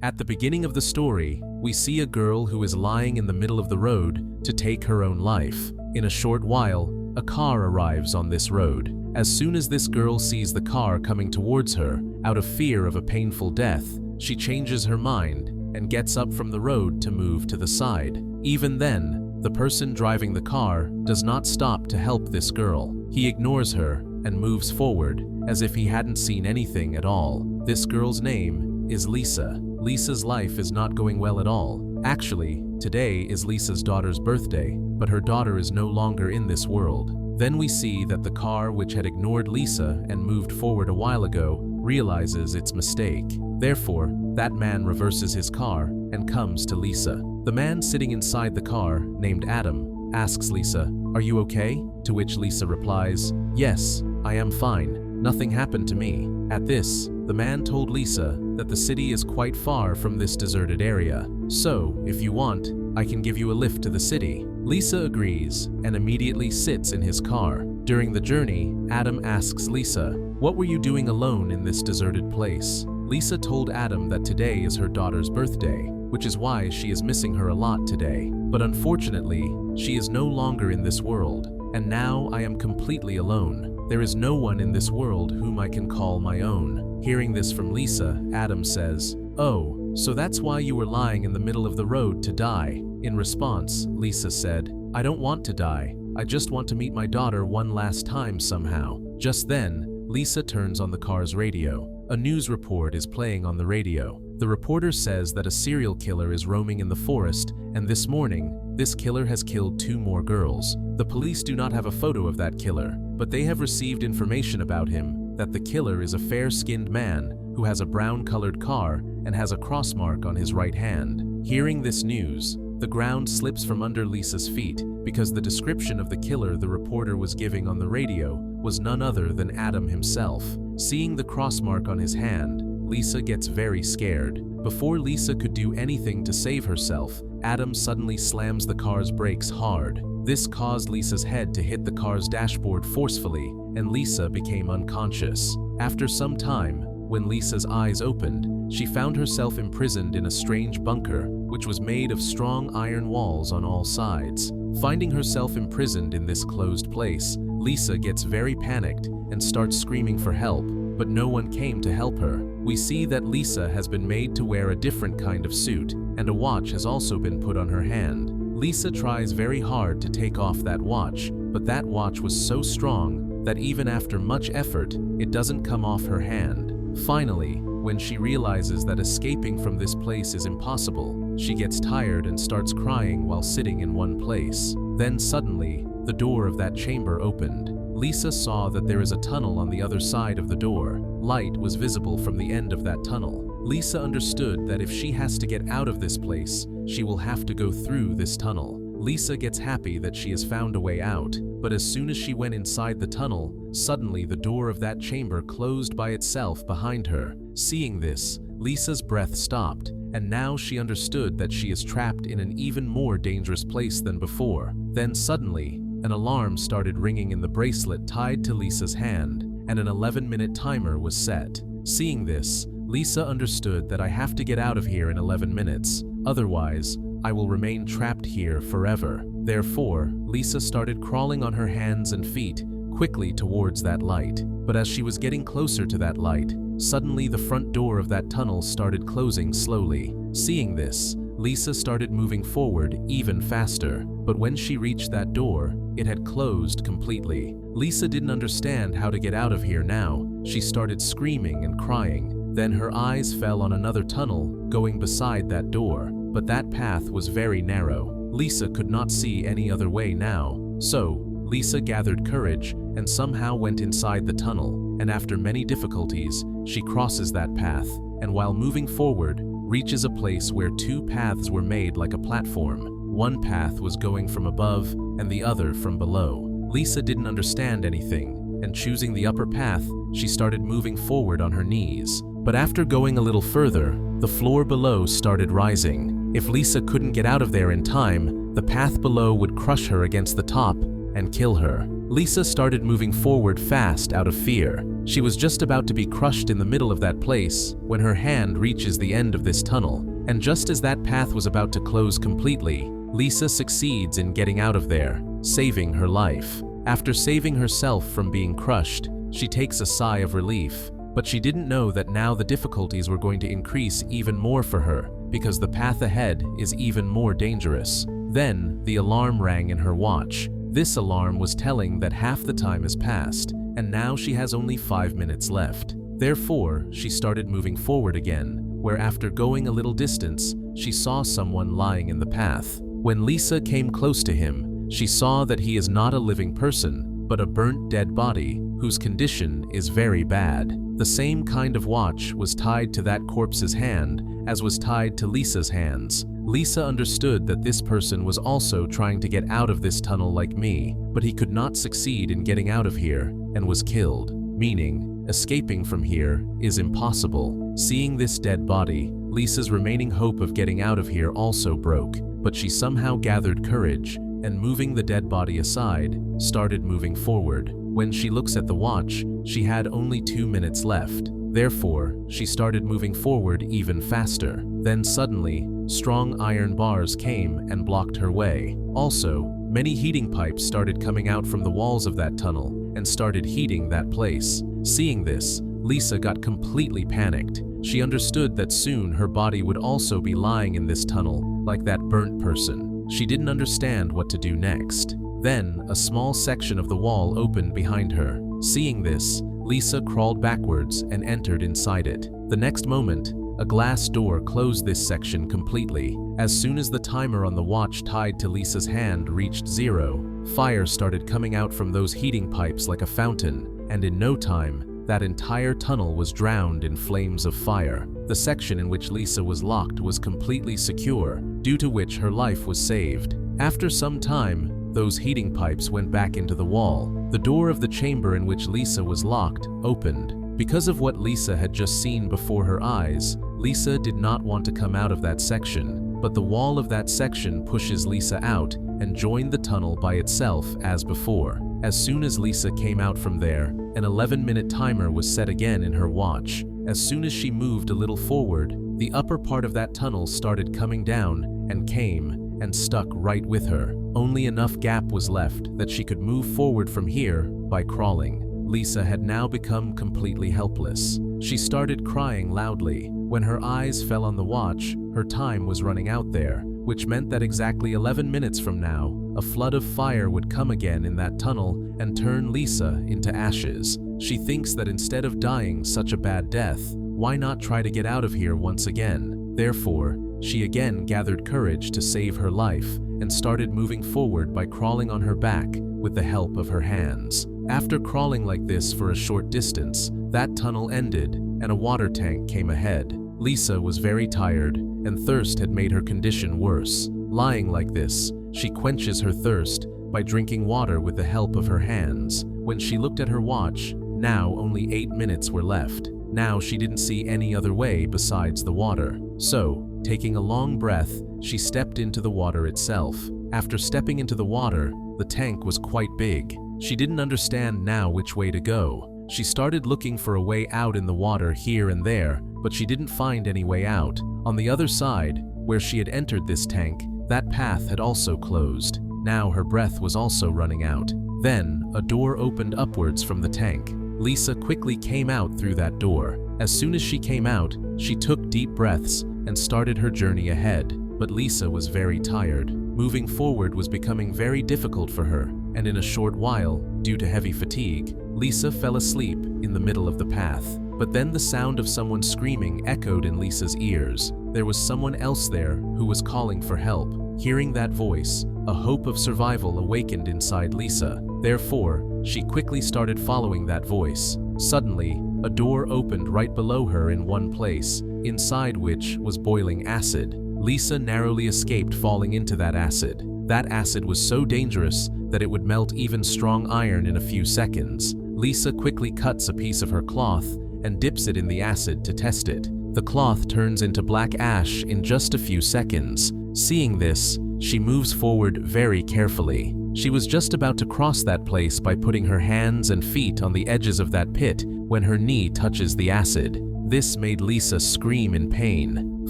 At the beginning of the story, we see a girl who is lying in the middle of the road to take her own life. In a short while, a car arrives on this road. As soon as this girl sees the car coming towards her, out of fear of a painful death, she changes her mind and gets up from the road to move to the side. Even then, the person driving the car does not stop to help this girl. He ignores her and moves forward as if he hadn't seen anything at all. This girl's name is Lisa. Lisa's life is not going well at all. Actually, today is Lisa's daughter's birthday, but her daughter is no longer in this world. Then we see that the car, which had ignored Lisa and moved forward a while ago, realizes its mistake. Therefore, that man reverses his car and comes to Lisa. The man sitting inside the car, named Adam, asks Lisa, "Are you okay?" To which Lisa replies, "Yes, I am fine. Nothing happened to me." At this, the man told Lisa that the city is quite far from this deserted area. "So, if you want, I can give you a lift to the city." Lisa agrees and immediately sits in his car. During the journey, Adam asks Lisa, "What were you doing alone in this deserted place?" Lisa told Adam that today is her daughter's birthday, which is why she is missing her a lot today. But unfortunately, she is no longer in this world, and now I am completely alone. There is no one in this world whom I can call my own. Hearing this from Lisa, Adam says, "Oh, so that's why you were lying in the middle of the road to die." In response, Lisa said, "I don't want to die. I just want to meet my daughter one last time somehow." Just then, Lisa turns on the car's radio. A news report is playing on the radio. The reporter says that a serial killer is roaming in the forest, and this morning, this killer has killed 2 more girls. The police do not have a photo of that killer, but they have received information about him, that the killer is a fair-skinned man who has a brown-colored car and has a cross mark on his right hand. Hearing this news, the ground slips from under Lisa's feet because the description of the killer the reporter was giving on the radio was none other than Adam himself. Seeing the cross mark on his hand, Lisa gets very scared. Before Lisa could do anything to save herself, Adam suddenly slams the car's brakes hard. This caused Lisa's head to hit the car's dashboard forcefully, and Lisa became unconscious. After some time, when Lisa's eyes opened, she found herself imprisoned in a strange bunker, which was made of strong iron walls on all sides. Finding herself imprisoned in this closed place, Lisa gets very panicked and starts screaming for help, but no one came to help her. We see that Lisa has been made to wear a different kind of suit, and a watch has also been put on her hand. Lisa tries very hard to take off that watch, but that watch was so strong that even after much effort, it doesn't come off her hand. Finally, when she realizes that escaping from this place is impossible, she gets tired and starts crying while sitting in one place. Then suddenly, the door of that chamber opened. Lisa saw that there is a tunnel on the other side of the door. Light was visible from the end of that tunnel. Lisa understood that if she has to get out of this place, she will have to go through this tunnel. Lisa gets happy that she has found a way out, but as soon as she went inside the tunnel, suddenly the door of that chamber closed by itself behind her. Seeing this, Lisa's breath stopped, and now she understood that she is trapped in an even more dangerous place than before. Then suddenly, an alarm started ringing in the bracelet tied to Lisa's hand, and an 11-minute timer was set. Seeing this, Lisa understood that I have to get out of here in 11 minutes, otherwise, I will remain trapped here forever. Therefore, Lisa started crawling on her hands and feet quickly towards that light. But as she was getting closer to that light, suddenly the front door of that tunnel started closing slowly. Seeing this, Lisa started moving forward even faster, but when she reached that door, it had closed completely. Lisa didn't understand how to get out of here now. She started screaming and crying. Then her eyes fell on another tunnel going beside that door, but that path was very narrow. Lisa could not see any other way now. So, Lisa gathered courage and somehow went inside the tunnel, and after many difficulties, she crosses that path, and while moving forward, reaches a place where 2 paths were made like a platform. One path was going from above and the other from below. Lisa didn't understand anything, and choosing the upper path, she started moving forward on her knees. But after going a little further, the floor below started rising. If Lisa couldn't get out of there in time, the path below would crush her against the top and kill her. Lisa started moving forward fast out of fear. She was just about to be crushed in the middle of that place when her hand reaches the end of this tunnel, and just as that path was about to close completely, Lisa succeeds in getting out of there, saving her life. After saving herself from being crushed, she takes a sigh of relief, but she didn't know that now the difficulties were going to increase even more for her, because the path ahead is even more dangerous. Then, the alarm rang in her watch. This alarm was telling that half the time has passed, and now she has only 5 minutes left. Therefore, she started moving forward again, where after going a little distance, she saw someone lying in the path. When Lisa came close to him, she saw that he is not a living person, but a burnt dead body, whose condition is very bad. The same kind of watch was tied to that corpse's hand as was tied to Lisa's hands. Lisa understood that this person was also trying to get out of this tunnel like me, but he could not succeed in getting out of here and was killed, meaning escaping from here is impossible. Seeing this dead body, Lisa's remaining hope of getting out of here also broke, but she somehow gathered courage and, moving the dead body aside, started moving forward. When she looks at the watch, she had only 2 minutes left. Therefore, she started moving forward even faster. Then suddenly, strong iron bars came and blocked her way. Also, many heating pipes started coming out from the walls of that tunnel and started heating that place. Seeing this, Lisa got completely panicked. She understood that soon her body would also be lying in this tunnel, like that burnt person. She didn't understand what to do next. Then, a small section of the wall opened behind her. Seeing this, Lisa crawled backwards and entered inside it. The next moment, a glass door closed this section completely. As soon as the timer on the watch tied to Lisa's hand reached 0, fire started coming out from those heating pipes like a fountain, and in no time, that entire tunnel was drowned in flames of fire. The section in which Lisa was locked was completely secure, due to which her life was saved. After some time, those heating pipes went back into the wall. The door of the chamber in which Lisa was locked opened. Because of what Lisa had just seen before her eyes, Lisa did not want to come out of that section, but the wall of that section pushes Lisa out and joined the tunnel by itself as before. As soon as Lisa came out from there, an 11-minute timer was set again in her watch. As soon as she moved a little forward, the upper part of that tunnel started coming down and came and stuck right with her. Only enough gap was left that she could move forward from here by crawling. Lisa had now become completely helpless. She started crying loudly. When her eyes fell on the watch, her time was running out there, which meant that exactly 11 minutes from now, a flood of fire would come again in that tunnel and turn Lisa into ashes. She thinks that instead of dying such a bad death, why not try to get out of here once again? Therefore, she again gathered courage to save her life and started moving forward by crawling on her back with the help of her hands. After crawling like this for a short distance, that tunnel ended and a water tank came ahead. Lisa was very tired and thirst had made her condition worse. Lying like this, she quenches her thirst by drinking water with the help of her hands. When she looked at her watch, now only 8 minutes were left. Now she didn't see any other way besides the water. So, taking a long breath, she stepped into the water itself. After stepping into the water, the tank was quite big. She didn't understand now which way to go. She started looking for a way out in the water here and there, but she didn't find any way out. On the other side, where she had entered this tank, that path had also closed. Now her breath was also running out. Then, a door opened upwards from the tank. Lisa quickly came out through that door. As soon as she came out, she took deep breaths and started her journey ahead. But Lisa was very tired. Moving forward was becoming very difficult for her, and in a short while, due to heavy fatigue, Lisa fell asleep in the middle of the path. But then the sound of someone screaming echoed in Lisa's ears. There was someone else there who was calling for help. Hearing that voice, a hope of survival awakened inside Lisa. Therefore, she quickly started following that voice. Suddenly, a door opened right below her in one place, inside which was boiling acid. Lisa narrowly escaped falling into that acid. That acid was so dangerous that it would melt even strong iron in a few seconds. Lisa quickly cuts a piece of her cloth and dips it in the acid to test it. The cloth turns into black ash in just a few seconds. Seeing this, she moves forward very carefully. She was just about to cross that place by putting her hands and feet on the edges of that pit when her knee touches the acid. This made Lisa scream in pain.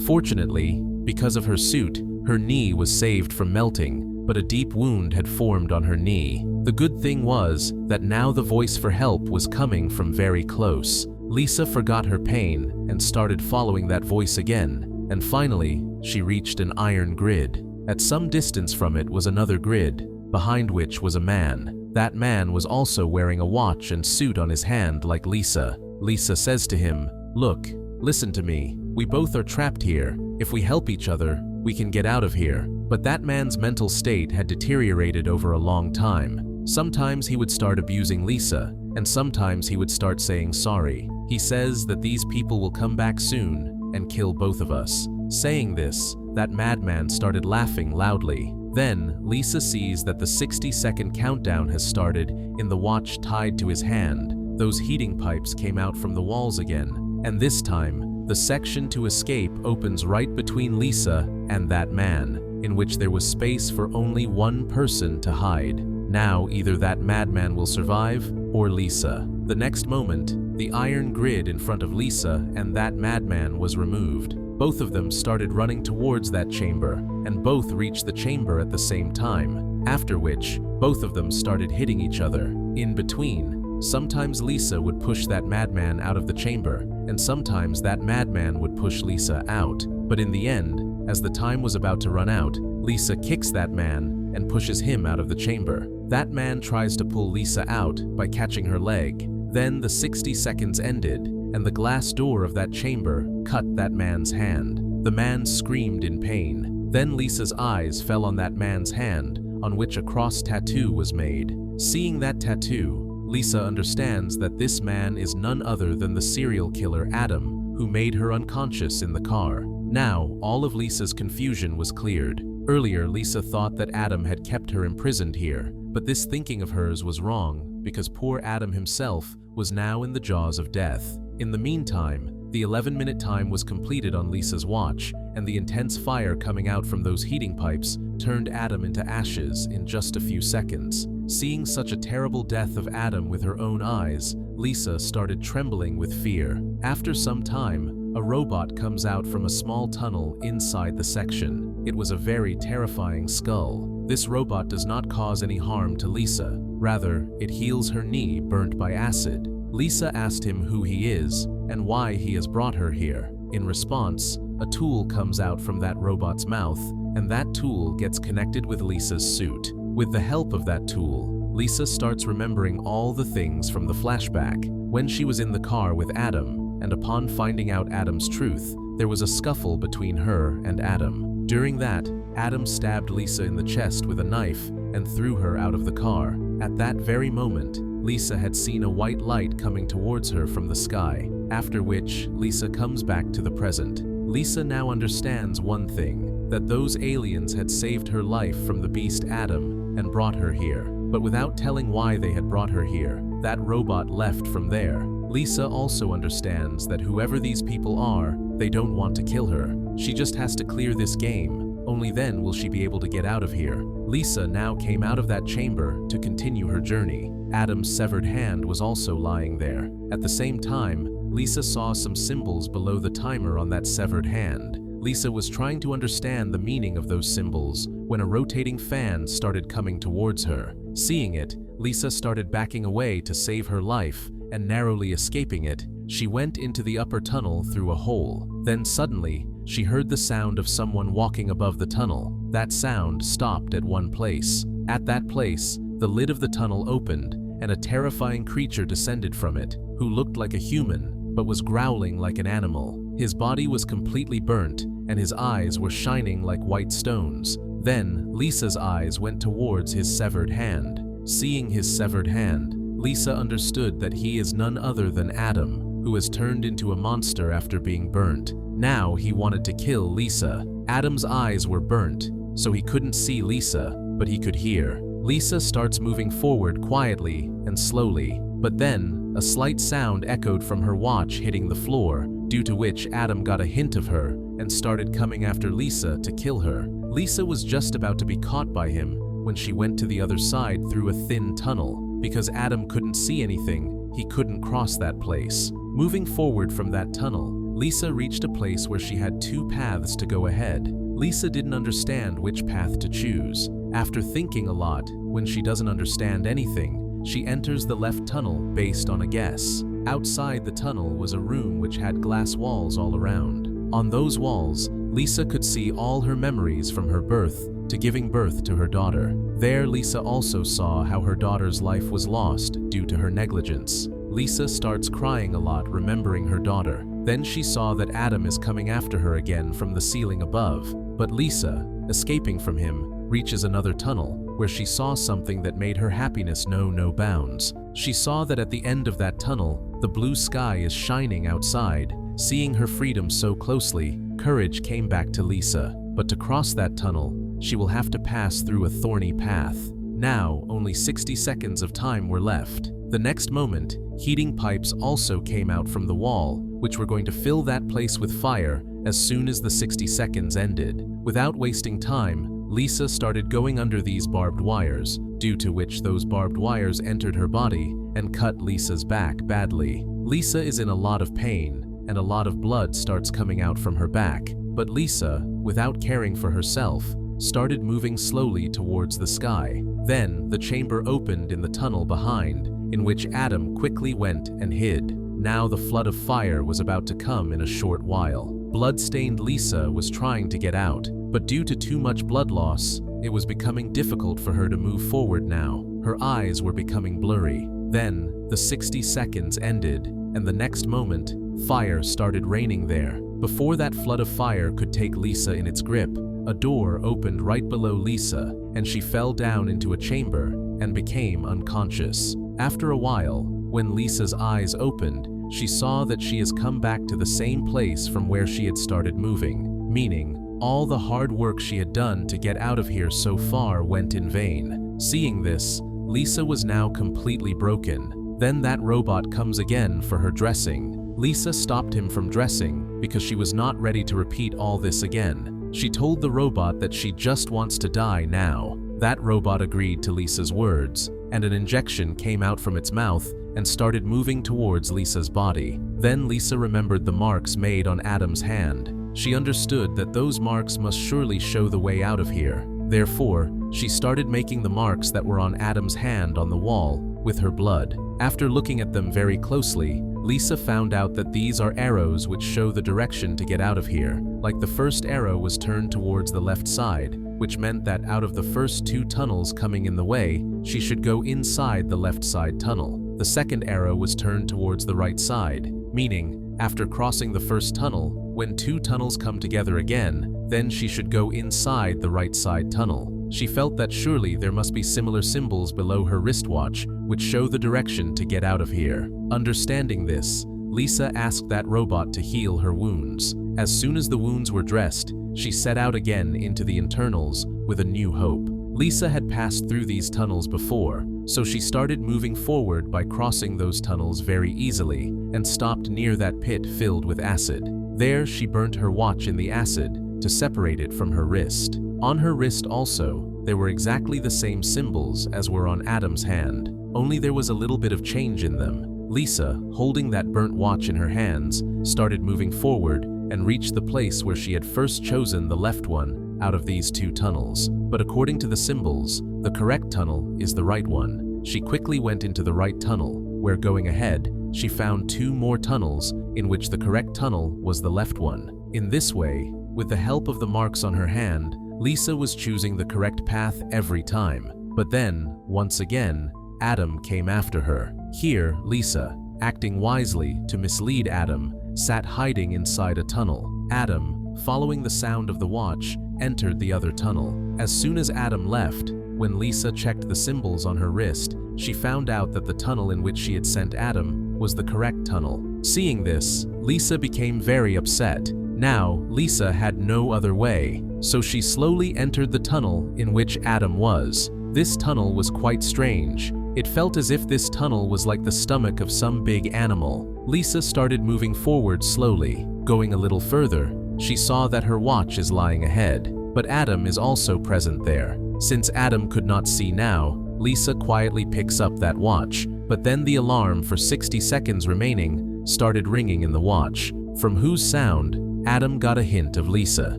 Fortunately, because of her suit, her knee was saved from melting, but a deep wound had formed on her knee. The good thing was that now the voice for help was coming from very close. Lisa forgot her pain and started following that voice again, and finally, she reached an iron grid. At some distance from it was another grid, behind which was a man. That man was also wearing a watch and suit on his hand like Lisa. Lisa says to him, "Look, listen to me. We both are trapped here. If we help each other, we can get out of here." But that man's mental state had deteriorated over a long time. Sometimes he would start abusing Lisa, and sometimes he would start saying sorry. He says that these people will come back soon and kill both of us. Saying this, that madman started laughing loudly. Then, Lisa sees that the 60-second countdown has started in the watch tied to his hand. Those heating pipes came out from the walls again, and this time, the section to escape opens right between Lisa and that man, in which there was space for only one person to hide. Now, either that madman will survive, or Lisa. The next moment, the iron grid in front of Lisa and that madman was removed. Both of them started running towards that chamber, and both reached the chamber at the same time, after which, both of them started hitting each other. In between, sometimes Lisa would push that madman out of the chamber, and sometimes that madman would push Lisa out. But in the end, as the time was about to run out, Lisa kicks that man and pushes him out of the chamber. That man tries to pull Lisa out by catching her leg. Then the 60 seconds ended, and the glass door of that chamber cut that man's hand. The man screamed in pain. Then Lisa's eyes fell on that man's hand, on which a cross tattoo was made. Seeing that tattoo, Lisa understands that this man is none other than the serial killer Adam, who made her unconscious in the car. Now, all of Lisa's confusion was cleared. Earlier, Lisa thought that Adam had kept her imprisoned here, but this thinking of hers was wrong, because poor Adam himself was now in the jaws of death. In the meantime, the 11-minute time was completed on Lisa's watch, and the intense fire coming out from those heating pipes turned Adam into ashes in just a few seconds. Seeing such a terrible death of Adam with her own eyes, Lisa started trembling with fear. After some time, a robot comes out from a small tunnel inside the section. It was a very terrifying skull. This robot does not cause any harm to Lisa. Rather, it heals her knee burnt by acid. Lisa asked him who he is and why he has brought her here. In response, a tool comes out from that robot's mouth, and that tool gets connected with Lisa's suit. With the help of that tool, Lisa starts remembering all the things from the flashback. When she was in the car with Adam, and upon finding out Adam's truth, there was a scuffle between her and Adam. During that, Adam stabbed Lisa in the chest with a knife and threw her out of the car. At that very moment, Lisa had seen a white light coming towards her from the sky, after which Lisa comes back to the present. Lisa now understands one thing, that those aliens had saved her life from the beast Adam and brought her here. But without telling why they had brought her here, that robot left from there. Lisa also understands that whoever these people are, they don't want to kill her. She just has to clear this game. Only then will she be able to get out of here. Lisa now came out of that chamber to continue her journey. Adam's severed hand was also lying there. At the same time, Lisa saw some symbols below the timer on that severed hand. Lisa was trying to understand the meaning of those symbols when a rotating fan started coming towards her. Seeing it, Lisa started backing away to save her life, and narrowly escaping it, she went into the upper tunnel through a hole. Then suddenly, she heard the sound of someone walking above the tunnel. That sound stopped at one place. At that place, the lid of the tunnel opened, and a terrifying creature descended from it, who looked like a human, but was growling like an animal. His body was completely burnt, and his eyes were shining like white stones. Then, Lisa's eyes went towards his severed hand. Seeing his severed hand, Lisa understood that he is none other than Adam, who has turned into a monster after being burnt. Now he wanted to kill Lisa. Adam's eyes were burnt, so he couldn't see Lisa, but he could hear. Lisa starts moving forward quietly and slowly, but then a slight sound echoed from her watch hitting the floor, due to which Adam got a hint of her and started coming after Lisa to kill her. Lisa was just about to be caught by him when she went to the other side through a thin tunnel. Because Adam couldn't see anything, he couldn't cross that place. Moving forward from that tunnel, Lisa reached a place where she had two paths to go ahead. Lisa didn't understand which path to choose. After thinking a lot, when she doesn't understand anything, she enters the left tunnel based on a guess. Outside the tunnel was a room which had glass walls all around. On those walls, Lisa could see all her memories from her birth to giving birth to her daughter. There, Lisa also saw how her daughter's life was lost due to her negligence. Lisa starts crying a lot, remembering her daughter. Then she saw that Adam is coming after her again from the ceiling above. But Lisa, escaping from him, reaches another tunnel, where she saw something that made her happiness know no bounds. She saw that at the end of that tunnel, the blue sky is shining outside. Seeing her freedom so closely, courage came back to Lisa. But to cross that tunnel, she will have to pass through a thorny path. Now, only 60 seconds of time were left. The next moment, heating pipes also came out from the wall, which were going to fill that place with fire as soon as the 60 seconds ended. Without wasting time, Lisa started going under these barbed wires, due to which those barbed wires entered her body and cut Lisa's back badly. Lisa is in a lot of pain, and a lot of blood starts coming out from her back. But Lisa, without caring for herself, started moving slowly towards the sky. Then, the chamber opened in the tunnel behind, in which Adam quickly went and hid. Now the flood of fire was about to come in a short while. Blood-stained Lisa was trying to get out, but due to too much blood loss, it was becoming difficult for her to move forward now. Her eyes were becoming blurry. Then, the 60 seconds ended, and the next moment, fire started raining there. Before that flood of fire could take Lisa in its grip, a door opened right below Lisa, and she fell down into a chamber and became unconscious. After a while, when Lisa's eyes opened, she saw that she has come back to the same place from where she had started moving, meaning all the hard work she had done to get out of here so far went in vain. Seeing this, Lisa was now completely broken. Then that robot comes again for her dressing. Lisa stopped him from dressing because she was not ready to repeat all this again. She told the robot that she just wants to die now. That robot agreed to Lisa's words, and an injection came out from its mouth and started moving towards Lisa's body. Then Lisa remembered the marks made on Adam's hand. She understood that those marks must surely show the way out of here. Therefore, she started making the marks that were on Adam's hand on the wall with her blood. After looking at them very closely, Lisa found out that these are arrows which show the direction to get out of here. Like the first arrow was turned towards the left side, which meant that out of the first two tunnels coming in the way, she should go inside the left side tunnel. The second arrow was turned towards the right side, meaning, after crossing the first tunnel, when two tunnels come together again, then she should go inside the right side tunnel. She felt that surely there must be similar symbols below her wristwatch which show the direction to get out of here. Understanding this, Lisa asked that robot to heal her wounds. As soon as the wounds were dressed, she set out again into the internals with a new hope. Lisa had passed through these tunnels before, so she started moving forward by crossing those tunnels very easily and stopped near that pit filled with acid. There she burnt her watch in the acid to separate it from her wrist. On her wrist also, there were exactly the same symbols as were on Adam's hand, only there was a little bit of change in them. Lisa, holding that burnt watch in her hands, started moving forward and reached the place where she had first chosen the left one out of these two tunnels. But according to the symbols, the correct tunnel is the right one. She quickly went into the right tunnel, where going ahead, she found two more tunnels in which the correct tunnel was the left one. In this way, with the help of the marks on her hand, Lisa was choosing the correct path every time. But then, once again, Adam came after her. Here, Lisa, acting wisely to mislead Adam, sat hiding inside a tunnel. Adam, following the sound of the watch, entered the other tunnel. As soon as Adam left, when Lisa checked the symbols on her wrist, she found out that the tunnel in which she had sent Adam was the correct tunnel. Seeing this, Lisa became very upset. Now, Lisa had no other way, so she slowly entered the tunnel in which Adam was. This tunnel was quite strange. It felt as if this tunnel was like the stomach of some big animal. Lisa started moving forward slowly. Going a little further, she saw that her watch is lying ahead, but Adam is also present there. Since Adam could not see now, Lisa quietly picks up that watch, but then the alarm for 60 seconds remaining started ringing in the watch, from whose sound Adam got a hint of Lisa.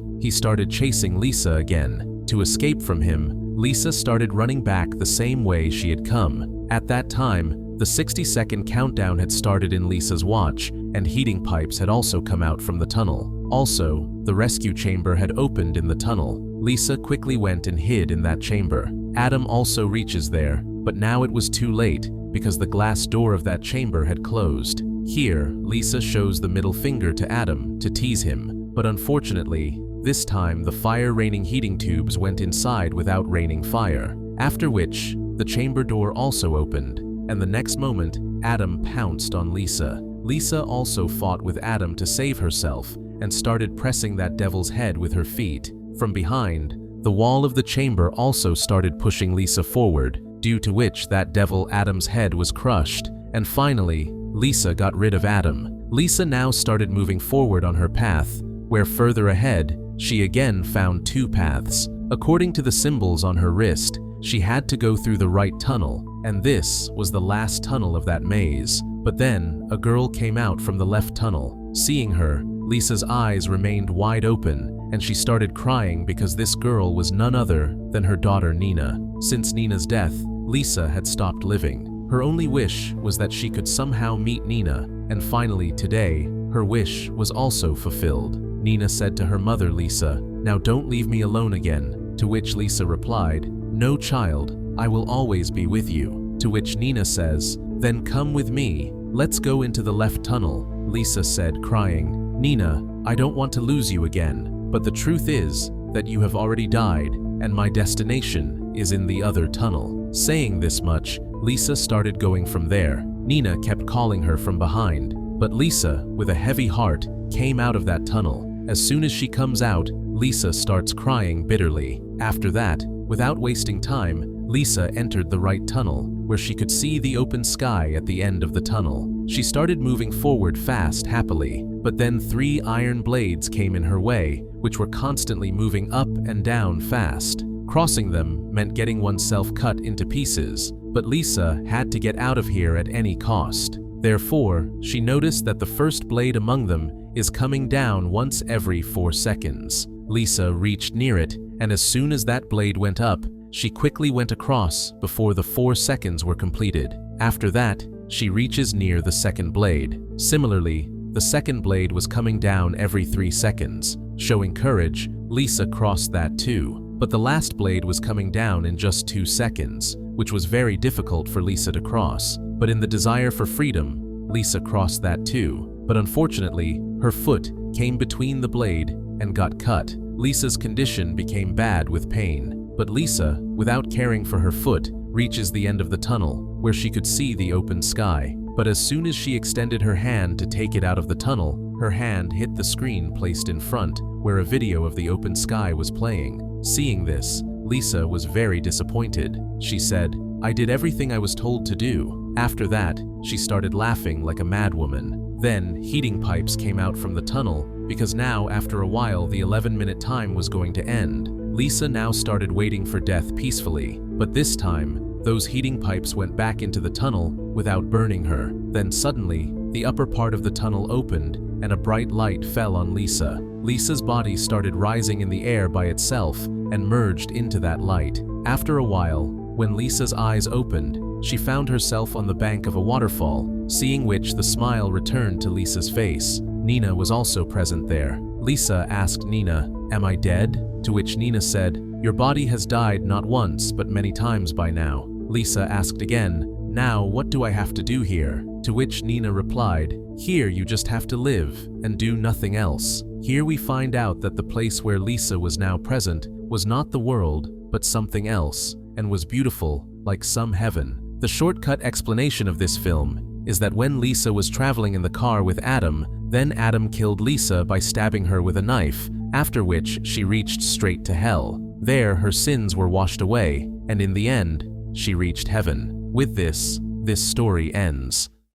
He started chasing Lisa again. To escape from him, Lisa started running back the same way she had come. At that time, the 60-second countdown had started in Lisa's watch, and heating pipes had also come out from the tunnel. Also, the rescue chamber had opened in the tunnel. Lisa quickly went and hid in that chamber. Adam also reaches there, but now it was too late because the glass door of that chamber had closed. Here, Lisa shows the middle finger to Adam to tease him, but unfortunately, this time the fire-raining heating tubes went inside without raining fire, after which the chamber door also opened, and the next moment, Adam pounced on Lisa. Lisa also fought with Adam to save herself and started pressing that devil's head with her feet. From behind, the wall of the chamber also started pushing Lisa forward, due to which that devil Adam's head was crushed, and finally, Lisa got rid of Adam. Lisa now started moving forward on her path, where further ahead, she again found two paths. According to the symbols on her wrist, she had to go through the right tunnel, and this was the last tunnel of that maze. But then, a girl came out from the left tunnel. Seeing her, Lisa's eyes remained wide open, and she started crying because this girl was none other than her daughter Nina. Since Nina's death, Lisa had stopped living. Her only wish was that she could somehow meet Nina, and finally today, her wish was also fulfilled. Nina said to her mother Lisa, "Now don't leave me alone again," to which Lisa replied, "No child, I will always be with you." To which Nina says, "Then come with me, let's go into the left tunnel." Lisa said, crying, "Nina, I don't want to lose you again, but the truth is that you have already died, and my destination is in the other tunnel." Saying this much, Lisa started going from there. Nina kept calling her from behind, but Lisa, with a heavy heart, came out of that tunnel. As soon as she comes out, Lisa starts crying bitterly. After that, without wasting time, Lisa entered the right tunnel, where she could see the open sky at the end of the tunnel. She started moving forward fast, happily, but then 3 iron blades came in her way, which were constantly moving up and down fast. Crossing them meant getting oneself cut into pieces, but Lisa had to get out of here at any cost. Therefore, she noticed that the first blade among them is coming down once every 4 seconds. Lisa reached near it, and as soon as that blade went up, she quickly went across before the 4 seconds were completed. After that, she reaches near the second blade. Similarly, the second blade was coming down every 3 seconds. Showing courage, Lisa crossed that too. But the last blade was coming down in just 2 seconds, which was very difficult for Lisa to cross. But in the desire for freedom, Lisa crossed that too. But unfortunately, her foot came between the blade and got cut. Lisa's condition became bad with pain. But Lisa, without caring for her foot, reaches the end of the tunnel, where she could see the open sky. But as soon as she extended her hand to take it out of the tunnel, her hand hit the screen placed in front, where a video of the open sky was playing. Seeing this, Lisa was very disappointed. She said, "I did everything I was told to do." After that, she started laughing like a madwoman. Then, heating pipes came out from the tunnel, because now, after a while, the 11-minute time was going to end. Lisa now started waiting for death peacefully, but this time, those heating pipes went back into the tunnel without burning her. Then suddenly, the upper part of the tunnel opened, and a bright light fell on Lisa. Lisa's body started rising in the air by itself and merged into that light. After a while, when Lisa's eyes opened, she found herself on the bank of a waterfall, seeing which the smile returned to Lisa's face. Nina was also present there. Lisa asked Nina, "Am I dead?" To which Nina said, "Your body has died not once but many times by now." Lisa asked again, "Now what do I have to do here?" To which Nina replied, "Here you just have to live and do nothing else." Here we find out that the place where Lisa was now present was not the world, but something else, and was beautiful, like some heaven. The shortcut explanation of this film is that when Lisa was traveling in the car with Adam, then Adam killed Lisa by stabbing her with a knife, after which she reached straight to hell. There her sins were washed away, and in the end, she reached heaven. With this story ends.